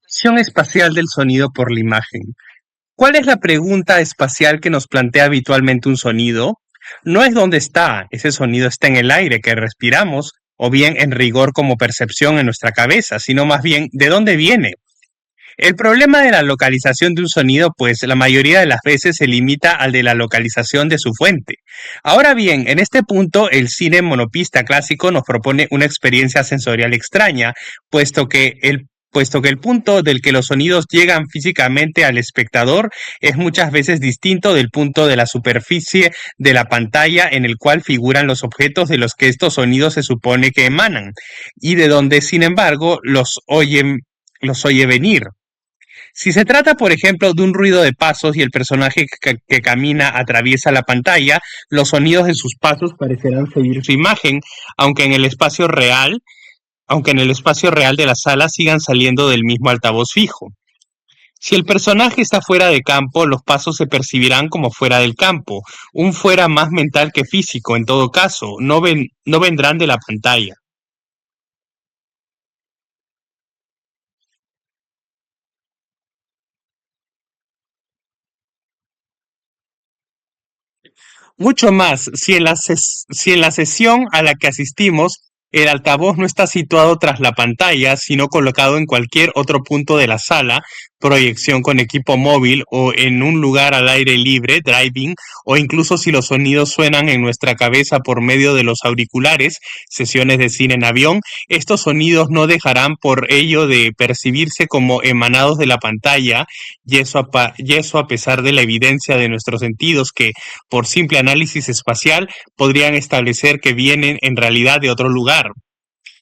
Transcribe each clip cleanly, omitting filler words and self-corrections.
Percepción espacial del sonido por la imagen. ¿Cuál es la pregunta espacial que nos plantea habitualmente un sonido? No es dónde está, ese sonido está en el aire que respiramos, o bien en rigor como percepción en nuestra cabeza, sino más bien de dónde viene. El problema de la localización de un sonido, pues la mayoría de las veces se limita al de la localización de su fuente. Ahora bien, en este punto, el cine monopista clásico nos propone una experiencia sensorial extraña, puesto que el punto del que los sonidos llegan físicamente al espectador es muchas veces distinto del punto de la superficie de la pantalla en el cual figuran los objetos de los que estos sonidos se supone que emanan, y de donde, sin embargo, los oye venir. Si se trata, por ejemplo, de un ruido de pasos y el personaje que camina atraviesa la pantalla, los sonidos de sus pasos parecerán seguir su imagen, aunque en el espacio real, aunque en el espacio real de la sala sigan saliendo del mismo altavoz fijo. Si el personaje está fuera de campo, los pasos se percibirán como fuera del campo, un fuera más mental que físico, en todo caso, no vendrán de la pantalla. Mucho más, si en la sesión a la que asistimos el altavoz no está situado tras la pantalla, sino colocado en cualquier otro punto de la sala, proyección con equipo móvil o en un lugar al aire libre, driving, o incluso si los sonidos suenan en nuestra cabeza por medio de los auriculares, sesiones de cine en avión, estos sonidos no dejarán por ello de percibirse como emanados de la pantalla, y eso a pesar de la evidencia de nuestros sentidos que por simple análisis espacial, podrían establecer que vienen en realidad de otro lugar.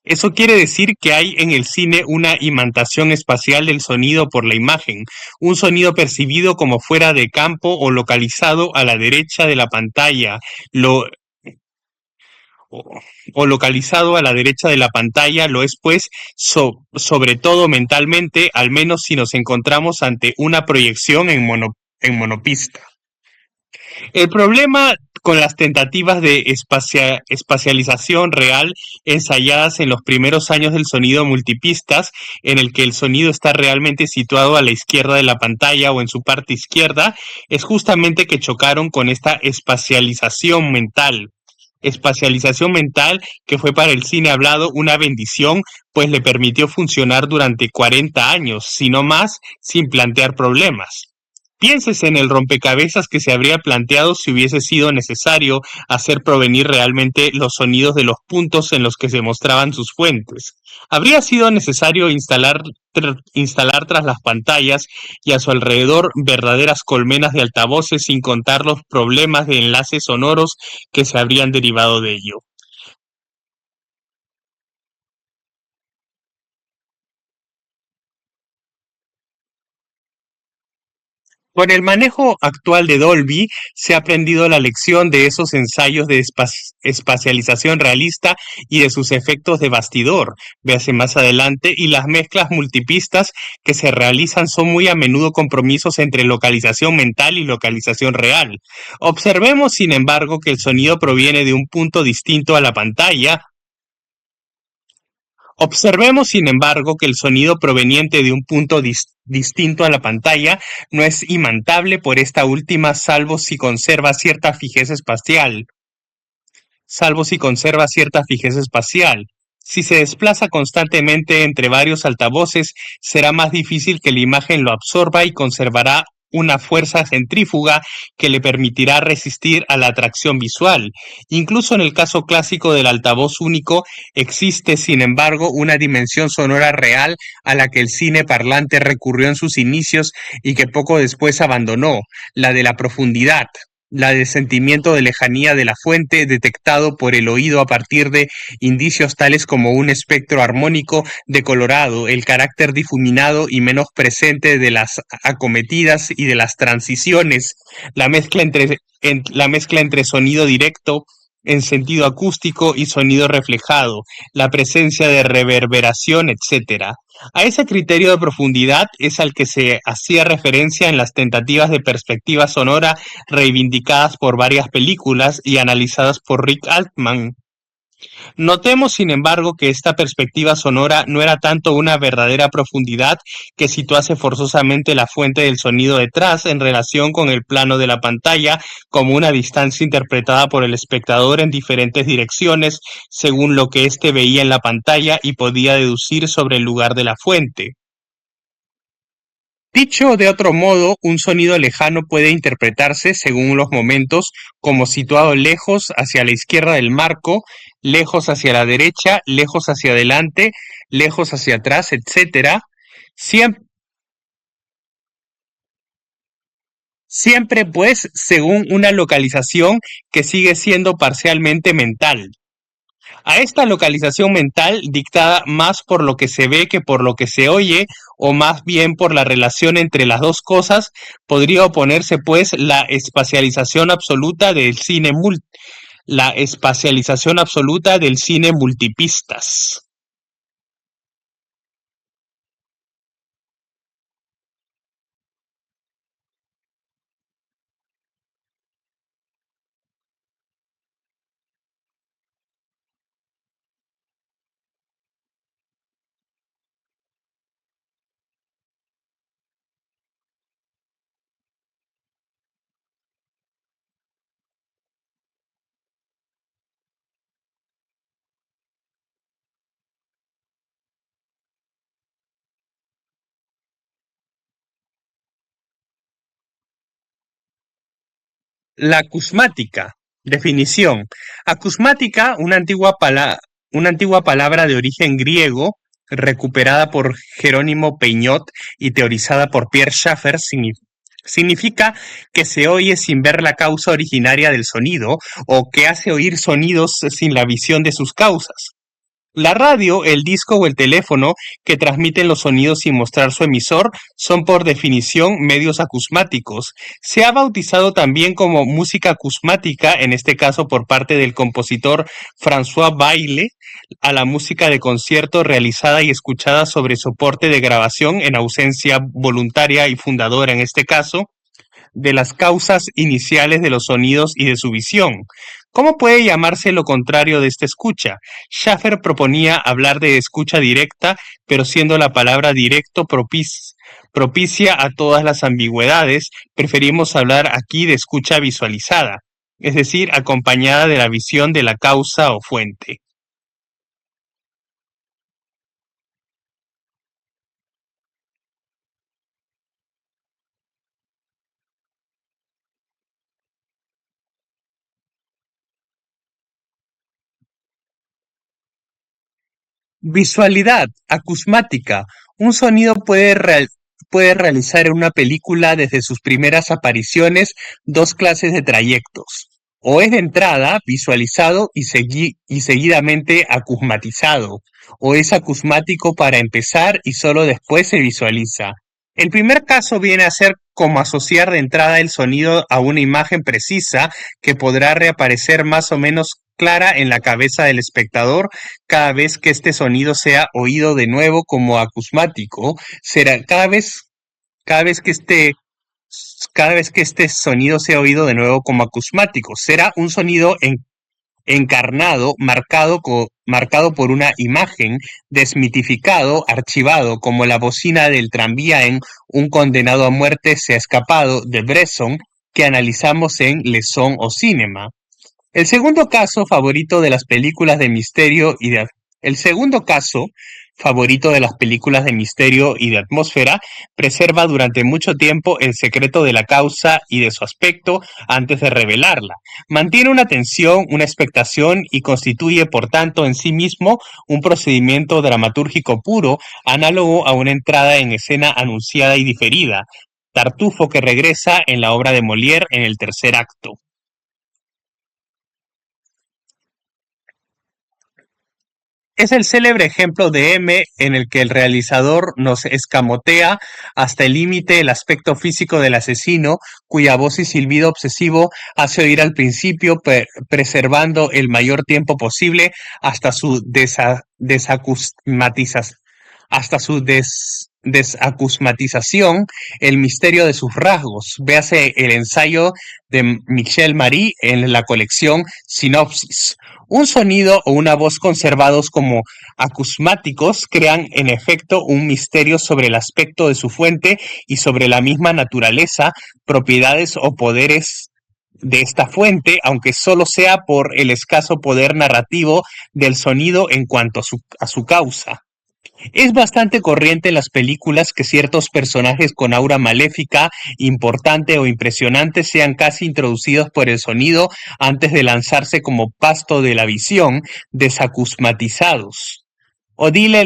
Eso quiere decir que hay en el cine una imantación espacial del sonido por la imagen, un sonido percibido como fuera de campo o localizado a la derecha de la pantalla, lo, o, o localizado a la derecha de la pantalla lo es pues sobre todo mentalmente, al menos si nos encontramos ante una proyección en monopista. El problema con las tentativas de espacialización real ensayadas en los primeros años del sonido multipistas, en el que el sonido está realmente situado a la izquierda de la pantalla o en su parte izquierda, es justamente que chocaron con esta espacialización mental que fue para el cine hablado una bendición, pues le permitió funcionar durante 40 años, si no más, sin plantear problemas. Piénsese en el rompecabezas que se habría planteado si hubiese sido necesario hacer provenir realmente los sonidos de los puntos en los que se mostraban sus fuentes. Habría sido necesario instalar tras las pantallas y a su alrededor verdaderas colmenas de altavoces, sin contar los problemas de enlaces sonoros que se habrían derivado de ello. Con el manejo actual de Dolby, se ha aprendido la lección de esos ensayos de espacialización realista y de sus efectos de bastidor, véase más adelante, y las mezclas multipistas que se realizan son muy a menudo compromisos entre localización mental y localización real. Observemos, sin embargo, que el sonido proviene de un punto distinto a la pantalla. Observemos, sin embargo, que el sonido proveniente de un punto distinto a la pantalla no es imantable por esta última, salvo si conserva cierta fijeza espacial. Si se desplaza constantemente entre varios altavoces, será más difícil que la imagen lo absorba y conservará una fuerza centrífuga que le permitirá resistir a la atracción visual. Incluso en el caso clásico del altavoz único, existe, sin embargo, una dimensión sonora real a la que el cine parlante recurrió en sus inicios y que poco después abandonó, la de la profundidad, la del sentimiento de lejanía de la fuente, detectado por el oído a partir de indicios tales como un espectro armónico decolorado, el carácter difuminado y menos presente de las acometidas y de las transiciones, la mezcla entre sonido directo en sentido acústico y sonido reflejado, la presencia de reverberación, etcétera. A ese criterio de profundidad es al que se hacía referencia en las tentativas de perspectiva sonora reivindicadas por varias películas y analizadas por Rick Altman. Notemos, sin embargo, que esta perspectiva sonora no era tanto una verdadera profundidad que situase forzosamente la fuente del sonido detrás en relación con el plano de la pantalla, como una distancia interpretada por el espectador en diferentes direcciones según lo que éste veía en la pantalla y podía deducir sobre el lugar de la fuente. Dicho de otro modo, un sonido lejano puede interpretarse, según los momentos, como situado lejos hacia la izquierda del marco, lejos hacia la derecha, lejos hacia adelante, lejos hacia atrás, etcétera, siem- siempre pues según una localización que sigue siendo parcialmente mental. A esta localización mental, dictada más por lo que se ve que por lo que se oye, o más bien por la relación entre las dos cosas, podría oponerse pues la espacialización absoluta del cine multipistas. La acusmática. Definición. Acusmática, una antigua palabra de origen griego, recuperada por Jerónimo Peignot y teorizada por Pierre Schaeffer, significa que se oye sin ver la causa originaria del sonido o que hace oír sonidos sin la visión de sus causas. La radio, el disco o el teléfono que transmiten los sonidos sin mostrar su emisor son por definición medios acusmáticos. Se ha bautizado también como música acusmática, en este caso por parte del compositor François Bayle, a la música de concierto realizada y escuchada sobre soporte de grabación en ausencia voluntaria y fundadora en este caso de las causas iniciales de los sonidos y de su visión. ¿Cómo puede llamarse lo contrario de esta escucha? Schaffer proponía hablar de escucha directa, pero siendo la palabra directo propicia a todas las ambigüedades, preferimos hablar aquí de escucha visualizada, es decir, acompañada de la visión de la causa o fuente. Visualidad, acusmática. Un sonido puede realizar en una película desde sus primeras apariciones dos clases de trayectos. O es de entrada visualizado y seguidamente acusmatizado, o es acusmático para empezar y solo después se visualiza. El primer caso viene a ser como asociar de entrada el sonido a una imagen precisa que podrá reaparecer más o menos clara en la cabeza del espectador cada vez que este sonido sea oído de nuevo como acusmático, será cada vez que este, cada vez que este sonido sea oído de nuevo como acusmático, será un sonido encarnado, marcado por una imagen, desmitificado, archivado, como la bocina del tranvía en Un condenado a muerte se ha escapado de Bresson, que analizamos en Leçons o Cinema. El segundo caso favorito de las películas de misterio y de el segundo caso favorito de las películas de misterio y de atmósfera preserva durante mucho tiempo el secreto de la causa y de su aspecto antes de revelarla. Mantiene una tensión, una expectación y constituye, por tanto, en sí mismo un procedimiento dramatúrgico puro, análogo a una entrada en escena anunciada y diferida. Tartufo que regresa en la obra de Molière en el tercer acto. Es el célebre ejemplo de M en el que el realizador nos escamotea hasta el límite el aspecto físico del asesino, cuya voz y silbido obsesivo hace oír al principio, preservando el mayor tiempo posible hasta su desacusmatización, hasta su desacusmatización, el misterio de sus rasgos. Véase el ensayo de Michel Marie en la colección Sinopsis. Un sonido o una voz conservados como acusmáticos crean en efecto un misterio sobre el aspecto de su fuente y sobre la misma naturaleza, propiedades o poderes de esta fuente, aunque solo sea por el escaso poder narrativo del sonido en cuanto a su causa. Es bastante corriente en las películas que ciertos personajes con aura maléfica, importante o impresionante sean casi introducidos por el sonido antes de lanzarse como pasto de la visión, desacusmatizados. Odile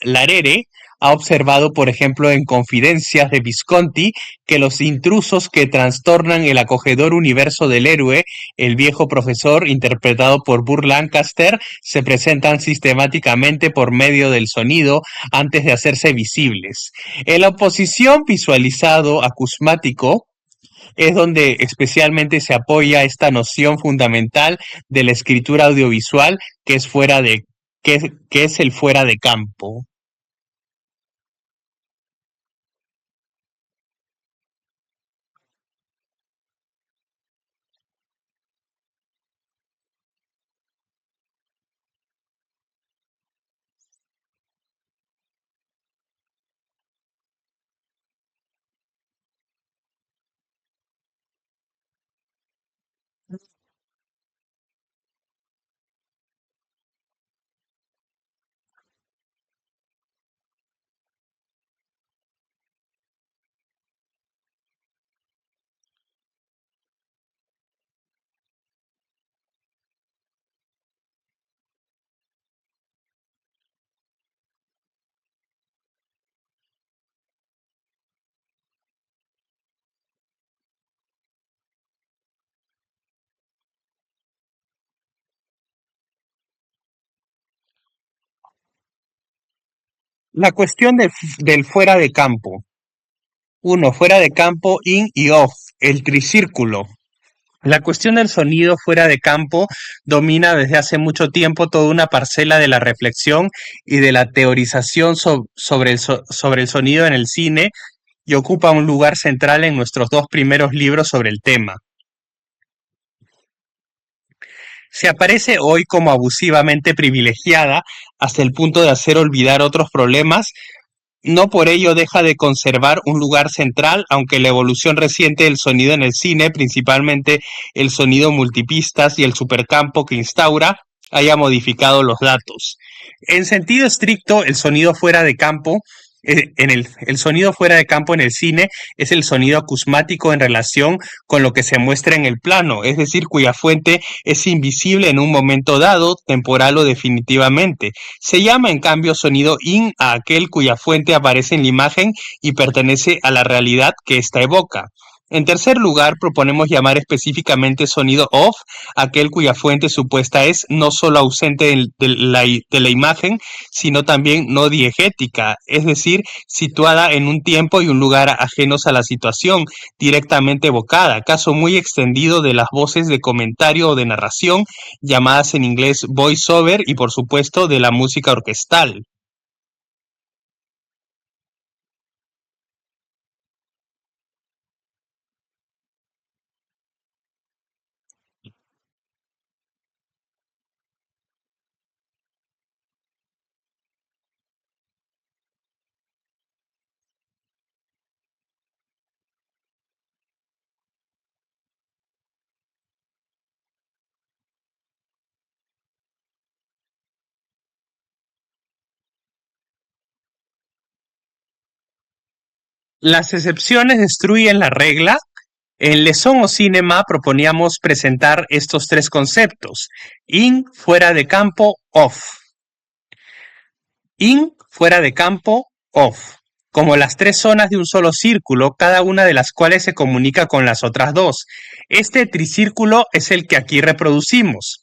Larere ha observado, por ejemplo, en Confidencias de Visconti, que los intrusos que trastornan el acogedor universo del héroe, el viejo profesor, interpretado por Burt Lancaster, se presentan sistemáticamente por medio del sonido antes de hacerse visibles. En la oposición visualizado acusmático, es donde especialmente se apoya esta noción fundamental de la escritura audiovisual que es que es el fuera de campo. La cuestión del fuera de campo. Uno, fuera de campo, in y off, el tricírculo. La cuestión del sonido fuera de campo domina desde hace mucho tiempo toda una parcela de la reflexión y de la teorización sobre el sonido en el cine y ocupa un lugar central en nuestros dos primeros libros sobre el tema. Se aparece hoy como abusivamente privilegiada hasta el punto de hacer olvidar otros problemas. No por ello deja de conservar un lugar central, aunque la evolución reciente del sonido en el cine, principalmente el sonido multipistas y el supercampo que instaura, haya modificado los datos. En sentido estricto, el sonido fuera de campo, el sonido fuera de campo en el cine es el sonido acusmático en relación con lo que se muestra en el plano, es decir, cuya fuente es invisible en un momento dado, temporal o definitivamente. Se llama en cambio sonido in a aquel cuya fuente aparece en la imagen y pertenece a la realidad que ésta evoca. En tercer lugar, proponemos llamar específicamente sonido off aquel cuya fuente supuesta es no solo ausente de la imagen, sino también no diegética, es decir, situada en un tiempo y un lugar ajenos a la situación, directamente evocada, caso muy extendido de las voces de comentario o de narración, llamadas en inglés voiceover, y por supuesto de la música orquestal. Las excepciones destruyen la regla. En Leçon o Cinema proponíamos presentar estos tres conceptos: in, fuera de campo, off. In, fuera de campo, off. Como las tres zonas de un solo círculo, cada una de las cuales se comunica con las otras dos. Este tricírculo es el que aquí reproducimos.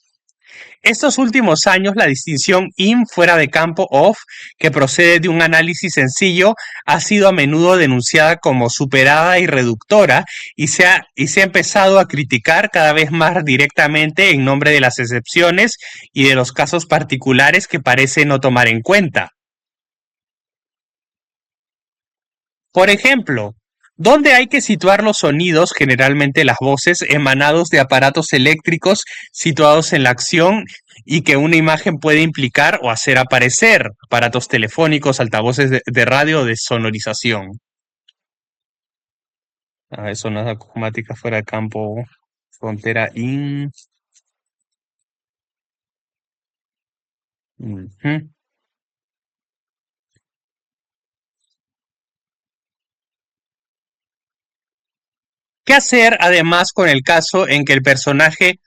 Estos últimos años, la distinción in fuera de campo off, que procede de un análisis sencillo, ha sido a menudo denunciada como superada y reductora y se ha empezado a criticar cada vez más directamente en nombre de las excepciones y de los casos particulares que parece no tomar en cuenta. Por ejemplo, ¿dónde hay que situar los sonidos, generalmente las voces, emanados de aparatos eléctricos situados en la acción y que una imagen puede implicar o hacer aparecer? Aparatos telefónicos, altavoces de radio o de sonorización. Zonas cromáticas fuera de campo, frontera in. Ujú. ¿Qué hacer además con el caso en que el personaje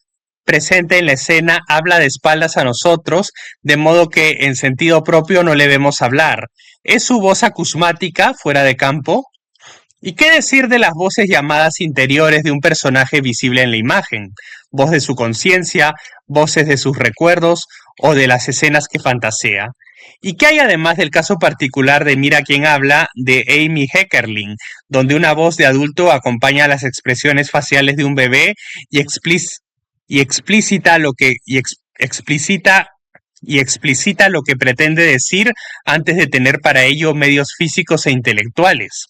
presente en la escena habla de espaldas a nosotros, de modo que en sentido propio no le vemos hablar? ¿Es su voz acusmática fuera de campo? ¿Y qué decir de las voces llamadas interiores de un personaje visible en la imagen? Voz de su conciencia, voces de sus recuerdos o de las escenas que fantasea. ¿Y qué hay además del caso particular de Mira quién habla de Amy Heckerling, donde una voz de adulto acompaña las expresiones faciales de un bebé y, y explícita lo que y explicita lo que pretende decir antes de tener para ello medios físicos e intelectuales?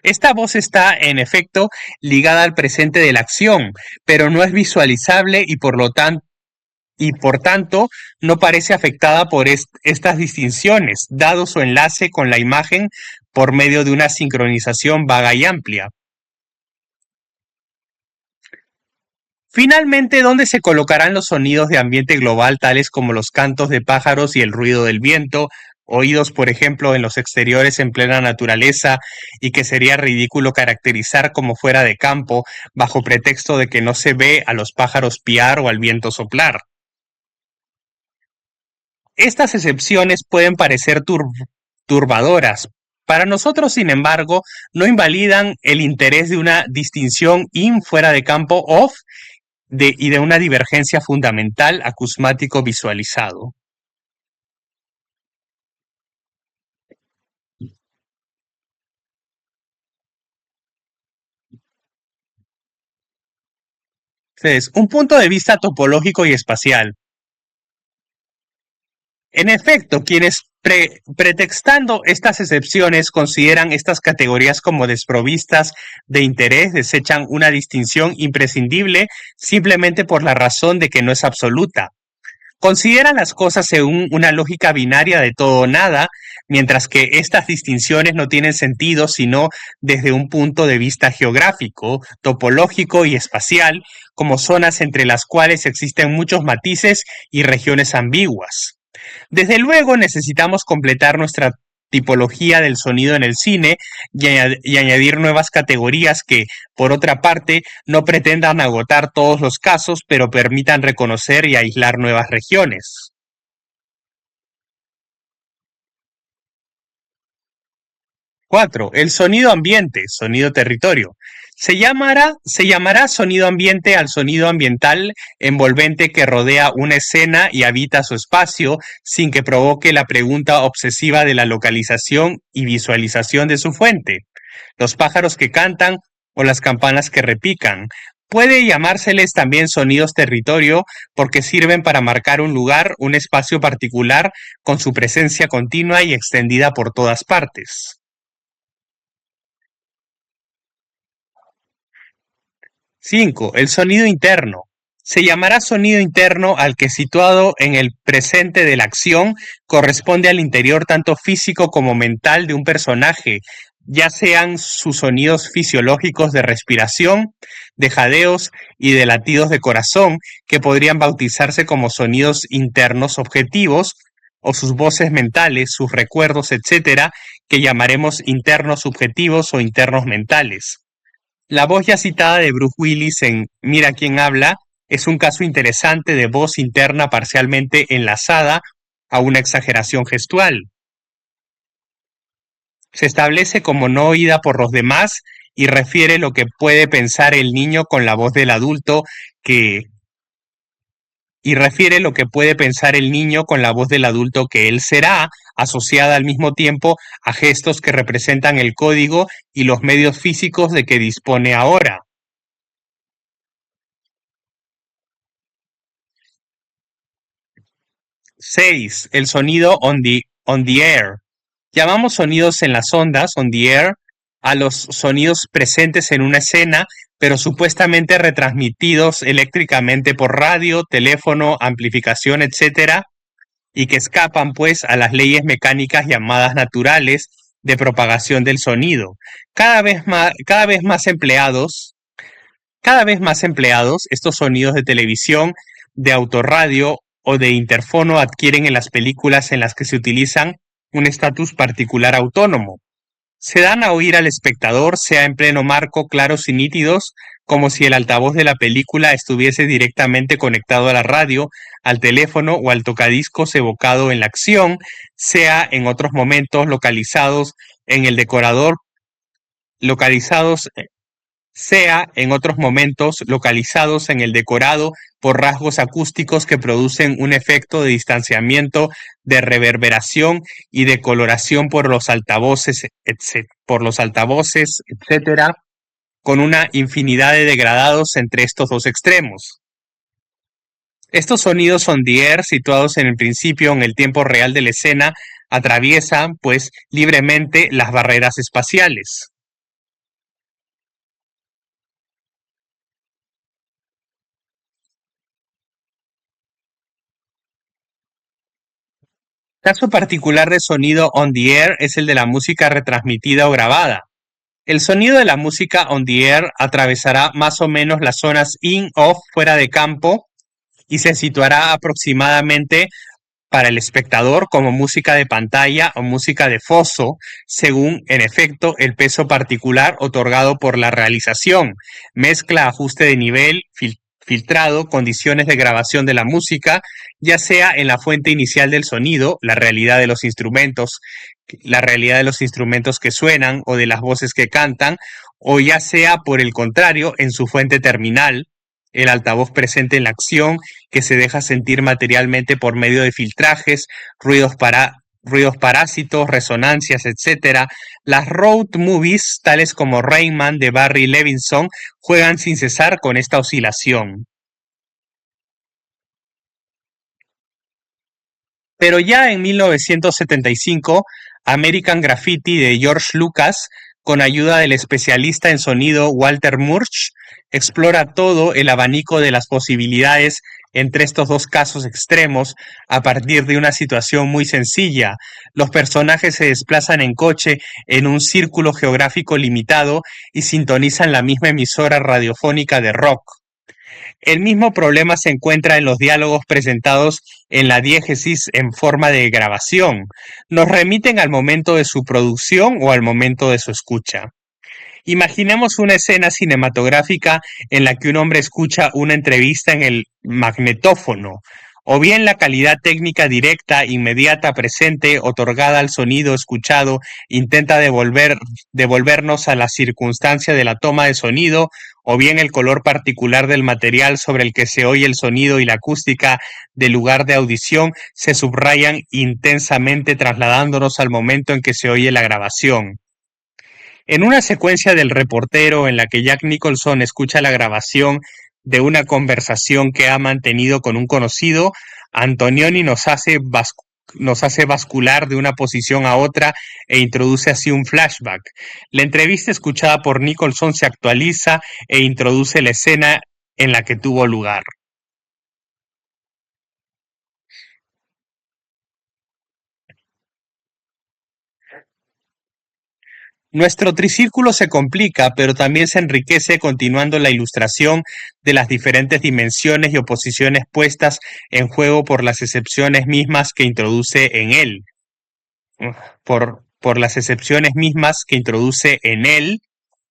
Esta voz está, en efecto, ligada al presente de la acción, pero no es visualizable y por tanto no parece afectada por estas distinciones, dado su enlace con la imagen por medio de una sincronización vaga y amplia. Finalmente, ¿dónde se colocarán los sonidos de ambiente global, tales como los cantos de pájaros y el ruido del viento, oídos, por ejemplo, en los exteriores en plena naturaleza, y que sería ridículo caracterizar como fuera de campo, bajo pretexto de que no se ve a los pájaros piar o al viento soplar? Estas excepciones pueden parecer turbadoras. Para nosotros, sin embargo, no invalidan el interés de una distinción in fuera de campo off y de una divergencia fundamental acusmático visualizado. Entonces, un punto de vista topológico y espacial. En efecto, quienes pretextando estas excepciones consideran estas categorías como desprovistas de interés, desechan una distinción imprescindible simplemente por la razón de que no es absoluta. Consideran las cosas según una lógica binaria de todo o nada, mientras que estas distinciones no tienen sentido sino desde un punto de vista geográfico, topológico y espacial, como zonas entre las cuales existen muchos matices y regiones ambiguas. Desde luego necesitamos completar nuestra tipología del sonido en el cine y añadir nuevas categorías que, por otra parte, no pretendan agotar todos los casos, pero permitan reconocer y aislar nuevas regiones. 4. El sonido ambiente, sonido territorio. Se llamará sonido ambiente al sonido ambiental envolvente que rodea una escena y habita su espacio sin que provoque la pregunta obsesiva de la localización y visualización de su fuente. Los pájaros que cantan o las campanas que repican. Puede llamárseles también sonidos territorio porque sirven para marcar un lugar, un espacio particular con su presencia continua y extendida por todas partes. 5. El sonido interno. Se llamará sonido interno al que, situado en el presente de la acción, corresponde al interior tanto físico como mental de un personaje, ya sean sus sonidos fisiológicos de respiración, de jadeos y de latidos de corazón, que podrían bautizarse como sonidos internos objetivos, o sus voces mentales, sus recuerdos, etcétera, que llamaremos internos subjetivos o internos mentales. La voz ya citada de Bruce Willis en Mira quién habla es un caso interesante de voz interna parcialmente enlazada a una exageración gestual. Se establece como no oída por los demás y refiere lo que puede pensar el niño con la voz del adulto que y refiere lo que puede pensar el niño con la voz del adulto que él será, asociada al mismo tiempo a gestos que representan el código y los medios físicos de que dispone ahora. 6. El sonido on the air. Llamamos sonidos en las ondas, on the air, a los sonidos presentes en una escena, pero supuestamente retransmitidos eléctricamente por radio, teléfono, amplificación, etcétera, y que escapan pues a las leyes mecánicas llamadas naturales de propagación del sonido. Cada vez más empleados, cada vez más empleados, estos sonidos de televisión, de autorradio o de interfono adquieren en las películas en las que se utilizan un estatus particular autónomo. Se dan a oír al espectador, sea en pleno marco, claros y nítidos, como si el altavoz de la película estuviese directamente conectado a la radio, al teléfono o al tocadiscos evocado en la acción, sea en otros momentos localizados en el decorador, localizados sea en otros momentos localizados en el decorado por rasgos acústicos que producen un efecto de distanciamiento, de reverberación y de coloración por los altavoces, etcétera, con una infinidad de degradados entre estos dos extremos. Estos sonidos on the air, situados en el principio en el tiempo real de la escena, atraviesan, pues, libremente las barreras espaciales. Caso particular de sonido on the air es el de la música retransmitida o grabada. El sonido de la música on the air atravesará más o menos las zonas in, off, fuera de campo y se situará aproximadamente para el espectador como música de pantalla o música de foso, según, en efecto, el peso particular otorgado por la realización, mezcla, ajuste de nivel, filtrado, condiciones de grabación de la música, ya sea en la fuente inicial del sonido, la realidad de los instrumentos que suenan o de las voces que cantan, o ya sea por el contrario, en su fuente terminal, el altavoz presente en la acción, que se deja sentir materialmente por medio de filtrajes, ruidos parásitos, resonancias, etc. Las road movies, tales como Rain Man de Barry Levinson, juegan sin cesar con esta oscilación. Pero ya en 1975, American Graffiti de George Lucas, con ayuda del especialista en sonido Walter Murch, explora todo el abanico de las posibilidades entre estos dos casos extremos a partir de una situación muy sencilla. Los personajes se desplazan en coche en un círculo geográfico limitado y sintonizan la misma emisora radiofónica de rock. El mismo problema se encuentra en los diálogos presentados en la diégesis en forma de grabación. ¿Nos remiten al momento de su producción o al momento de su escucha? Imaginemos una escena cinematográfica en la que un hombre escucha una entrevista en el magnetófono, o bien la calidad técnica directa, inmediata, presente, otorgada al sonido escuchado, intenta devolvernos a la circunstancia de la toma de sonido, o bien el color particular del material sobre el que se oye el sonido y la acústica del lugar de audición se subrayan intensamente trasladándonos al momento en que se oye la grabación. En una secuencia del reportero en la que Jack Nicholson escucha la grabación de una conversación que ha mantenido con un conocido, Antonioni nos hace bascular de una posición a otra e introduce así un flashback. La entrevista escuchada por Nicholson se actualiza e introduce la escena en la que tuvo lugar. Nuestro tricírculo se complica, pero también se enriquece continuando la ilustración de las diferentes dimensiones y oposiciones puestas en juego por las excepciones mismas que introduce en él. Por las excepciones mismas que introduce en él,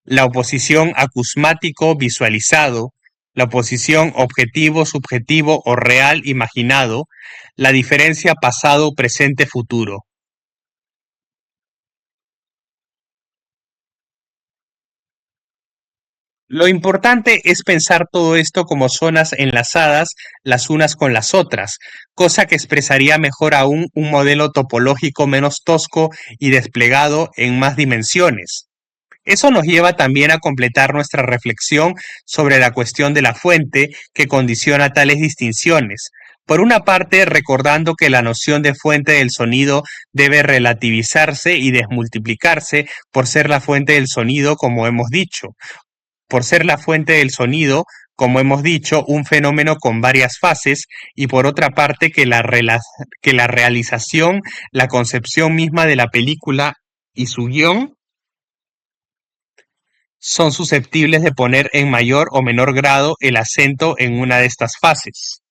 la oposición acusmático visualizado, la oposición objetivo subjetivo o real imaginado, la diferencia pasado presente futuro. Lo importante es pensar todo esto como zonas enlazadas las unas con las otras, cosa que expresaría mejor aún un modelo topológico menos tosco y desplegado en más dimensiones. Eso nos lleva también a completar nuestra reflexión sobre la cuestión de la fuente que condiciona tales distinciones. Por una parte, recordando que la noción de fuente del sonido debe relativizarse y desmultiplicarse por ser la fuente del sonido, como hemos dicho. Por ser la fuente del sonido, como hemos dicho, un fenómeno con varias fases, y por otra parte que la realización, la concepción misma de la película y su guión son susceptibles de poner en mayor o menor grado el acento en una de estas fases.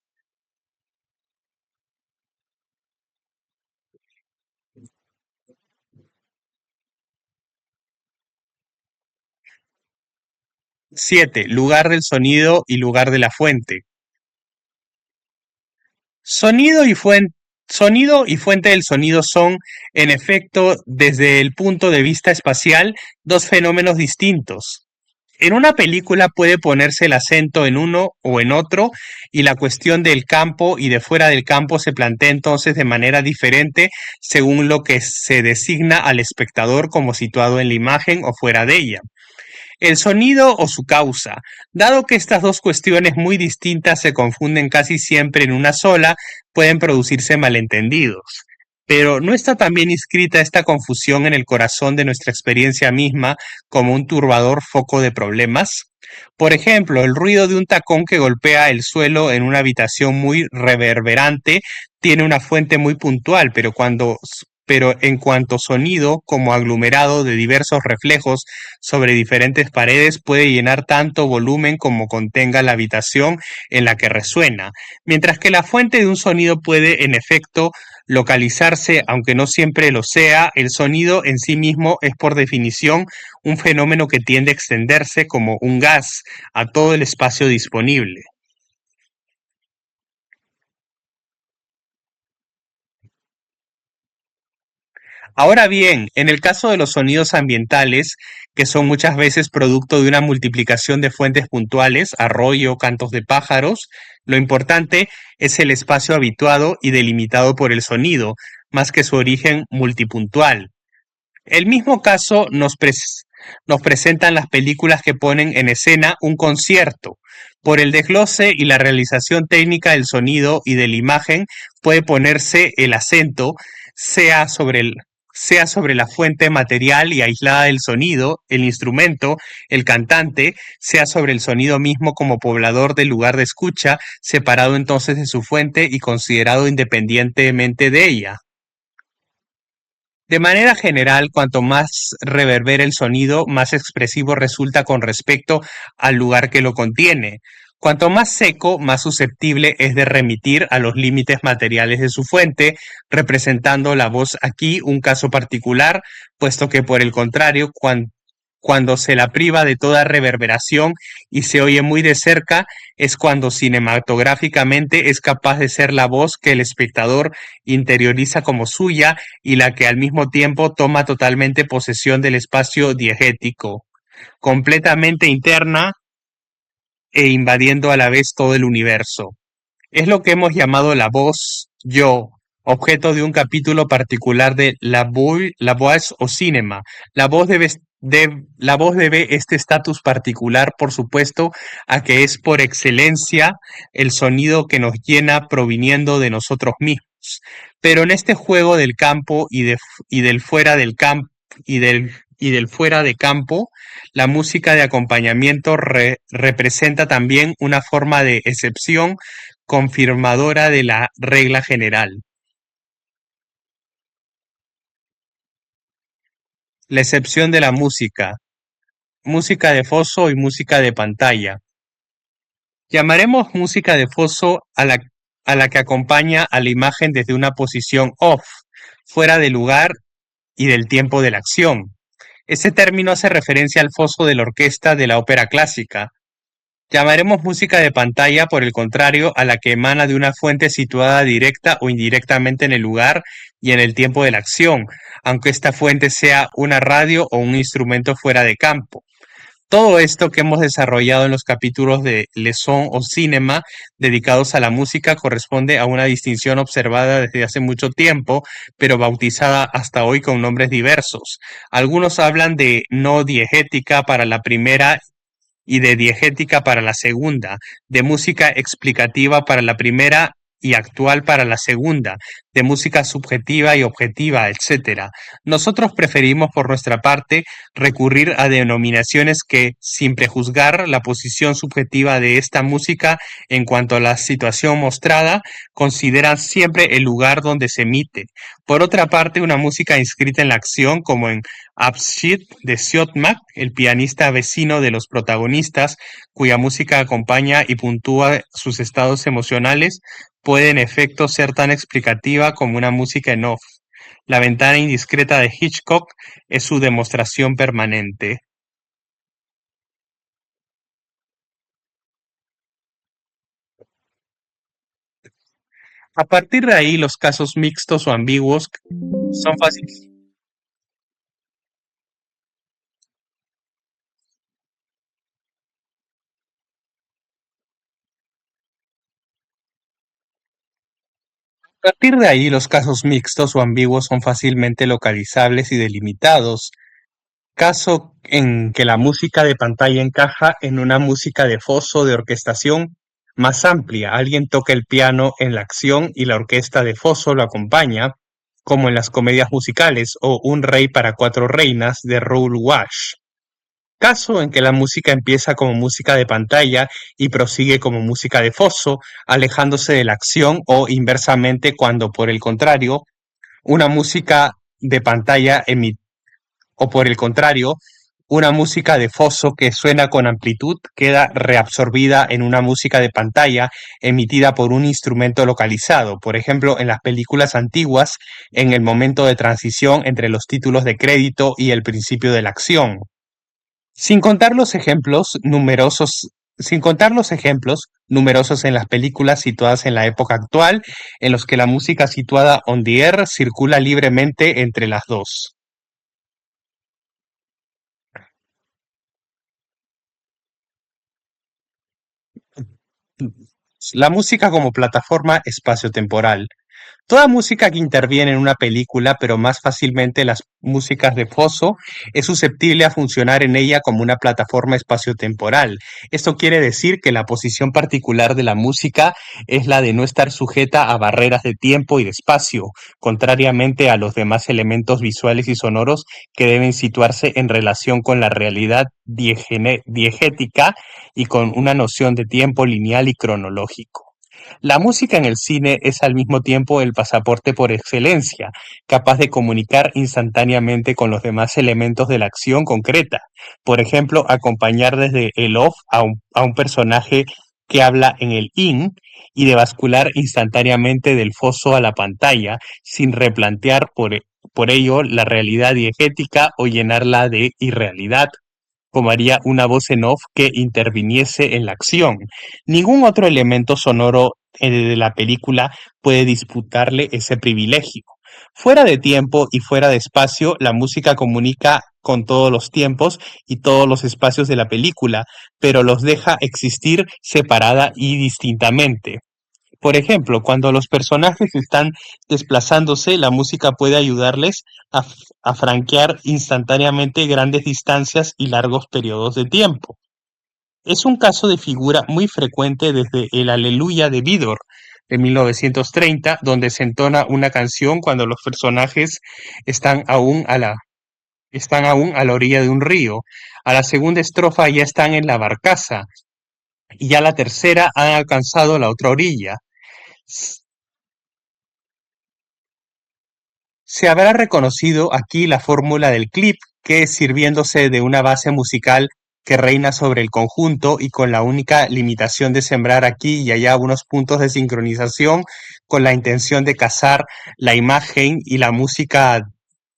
7. Lugar del sonido y lugar de la fuente. Sonido y fuente Sonido y fuente del sonido son, en efecto, desde el punto de vista espacial, dos fenómenos distintos. En una película puede ponerse el acento en uno o en otro, y la cuestión del campo y de fuera del campo se plantea entonces de manera diferente según lo que se designa al espectador como situado en la imagen o fuera de ella. El sonido o su causa. Dado que estas dos cuestiones muy distintas se confunden casi siempre en una sola, pueden producirse malentendidos. Pero ¿no está también inscrita esta confusión en el corazón de nuestra experiencia misma como un turbador foco de problemas? Por ejemplo, el ruido de un tacón que golpea el suelo en una habitación muy reverberante tiene una fuente muy puntual, pero en cuanto sonido, como aglomerado de diversos reflejos sobre diferentes paredes, puede llenar tanto volumen como contenga la habitación en la que resuena, mientras que la fuente de un sonido puede, en efecto, localizarse, aunque no siempre lo sea. El sonido en sí mismo es por definición un fenómeno que tiende a extenderse como un gas a todo el espacio disponible. Ahora bien, en el caso de los sonidos ambientales, que son muchas veces producto de una multiplicación de fuentes puntuales, arroyo, cantos de pájaros, lo importante es el espacio habituado y delimitado por el sonido, más que su origen multipuntual. El mismo caso nos presentan las películas que ponen en escena un concierto. Por el desglose y la realización técnica del sonido y de la imagen puede ponerse el acento, sea sobre el, sea sobre la fuente material y aislada del sonido, el instrumento, el cantante, sea sobre el sonido mismo como poblador del lugar de escucha, separado entonces de su fuente y considerado independientemente de ella. De manera general, cuanto más reverbera el sonido, más expresivo resulta con respecto al lugar que lo contiene. Cuanto más seco, más susceptible es de remitir a los límites materiales de su fuente, representando la voz aquí un caso particular, puesto que por el contrario, cuando se la priva de toda reverberación y se oye muy de cerca, es cuando cinematográficamente es capaz de ser la voz que el espectador interioriza como suya y la que al mismo tiempo toma totalmente posesión del espacio diegético, completamente interna e invadiendo a la vez todo el universo. Es lo que hemos llamado la voz yo, objeto de un capítulo particular de la voix o cinema. La voz la voz debe este estatus particular, por supuesto, a que es por excelencia el sonido que nos llena proviniendo de nosotros mismos. Pero en este juego del campo y del fuera del campo y del fuera de campo, la música de acompañamiento representa también una forma de excepción confirmadora de la regla general. La excepción de la música, música de foso y música de pantalla. Llamaremos música de foso a la que acompaña a la imagen desde una posición off, fuera de lugar y del tiempo de la acción. Este término hace referencia al foso de la orquesta de la ópera clásica. Llamaremos música de pantalla, por el contrario, a la que emana de una fuente situada directa o indirectamente en el lugar y en el tiempo de la acción, aunque esta fuente sea una radio o un instrumento fuera de campo. Todo esto que hemos desarrollado en los capítulos de Leçon o Cinema dedicados a la música corresponde a una distinción observada desde hace mucho tiempo, pero bautizada hasta hoy con nombres diversos. Algunos hablan de no diegética para la primera y de diegética para la segunda, de música explicativa para la primera y actual para la segunda, de música subjetiva y objetiva, etcétera. Nosotros preferimos, por nuestra parte, recurrir a denominaciones que, sin prejuzgar la posición subjetiva de esta música en cuanto a la situación mostrada, consideran siempre el lugar donde se emite. Por otra parte, una música inscrita en la acción, como en Abschied de Siodmak, el pianista vecino de los protagonistas, cuya música acompaña y puntúa sus estados emocionales, puede en efecto ser tan explicativa como una música en off. La ventana indiscreta de Hitchcock es su demostración permanente. A partir de ahí, los casos mixtos o ambiguos son fáciles. A partir de ahí, los casos mixtos o ambiguos son fácilmente localizables y delimitados. Caso en que la música de pantalla encaja en una música de foso de orquestación más amplia. Alguien toca el piano en la acción y la orquesta de foso lo acompaña, como en las comedias musicales o Un rey para cuatro reinas de Raoul Walsh. Caso en que la música empieza como música de pantalla y prosigue como música de foso, alejándose de la acción o inversamente cuando, por el contrario, una música de pantalla o por el contrario, una música de foso que suena con amplitud queda reabsorbida en una música de pantalla emitida por un instrumento localizado, por ejemplo, en las películas antiguas, en el momento de transición entre los títulos de crédito y el principio de la acción. Sin contar los ejemplos numerosos, sin contar los ejemplos numerosos en las películas situadas en la época actual, en los que la música situada on the air circula libremente entre las dos. La música como plataforma espaciotemporal. Toda música que interviene en una película, pero más fácilmente las músicas de foso, es susceptible a funcionar en ella como una plataforma espaciotemporal. Esto quiere decir que la posición particular de la música es la de no estar sujeta a barreras de tiempo y de espacio, contrariamente a los demás elementos visuales y sonoros que deben situarse en relación con la realidad diegética y con una noción de tiempo lineal y cronológico. La música en el cine es al mismo tiempo el pasaporte por excelencia, capaz de comunicar instantáneamente con los demás elementos de la acción concreta. Por ejemplo, acompañar desde el off a un personaje que habla en el in y de bascular instantáneamente del foso a la pantalla sin replantear por ello la realidad diegética o llenarla de irrealidad como haría una voz en off que interviniese en la acción. Ningún otro elemento sonoro de la película puede disputarle ese privilegio. Fuera de tiempo y fuera de espacio, la música comunica con todos los tiempos y todos los espacios de la película, pero los deja existir separada y distintamente. Por ejemplo, cuando los personajes están desplazándose, la música puede ayudarles a franquear instantáneamente grandes distancias y largos periodos de tiempo. Es un caso de figura muy frecuente desde el Aleluya de Vidor de 1930, donde se entona una canción cuando los personajes están aún están aún a la orilla de un río. A la segunda estrofa ya están en la barcaza y ya la tercera han alcanzado la otra orilla. Se habrá reconocido aquí la fórmula del clip, que sirviéndose de una base musical que reina sobre el conjunto y con la única limitación de sembrar aquí y allá unos puntos de sincronización con la intención de cazar la imagen y la música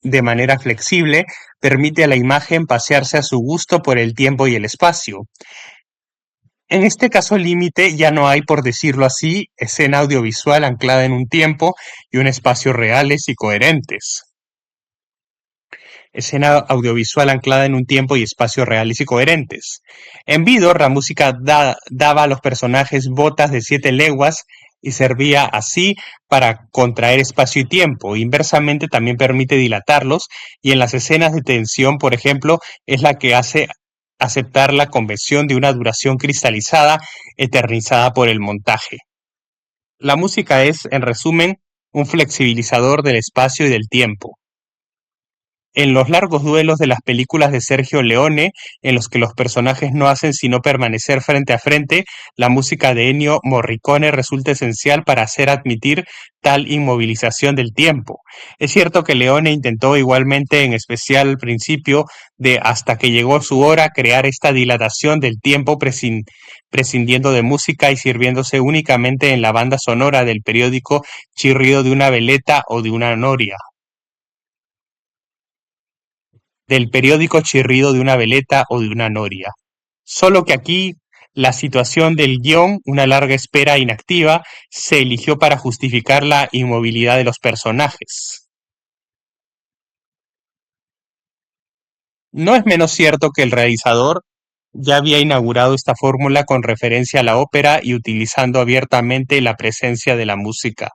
de manera flexible, permite a la imagen pasearse a su gusto por el tiempo y el espacio. En este caso límite ya no hay, por decirlo así, escena audiovisual anclada en un tiempo y un espacio reales y coherentes. Escena audiovisual anclada en un tiempo y espacio reales y coherentes. En Vidor, la música daba a los personajes botas de 7 leguas y servía así para contraer espacio y tiempo. Inversamente también permite dilatarlos y en las escenas de tensión, por ejemplo, es la que hace aceptar la convención de una duración cristalizada eternizada por el montaje. La música es, en resumen, un flexibilizador del espacio y del tiempo. En los largos duelos de las películas de Sergio Leone, en los que los personajes no hacen sino permanecer frente a frente, la música de Ennio Morricone resulta esencial para hacer admitir tal inmovilización del tiempo. Es cierto que Leone intentó igualmente, en especial al principio de Hasta que llegó su hora, crear esta dilatación del tiempo prescindiendo de música y sirviéndose únicamente en la banda sonora del periódico Chirrido de una veleta o de una noria. Del periódico chirrido de una veleta o de una noria. Solo que aquí la situación del guión, una larga espera inactiva, se eligió para justificar la inmovilidad de los personajes. No es menos cierto que el realizador ya había inaugurado esta fórmula con referencia a la ópera y utilizando abiertamente la presencia de la música.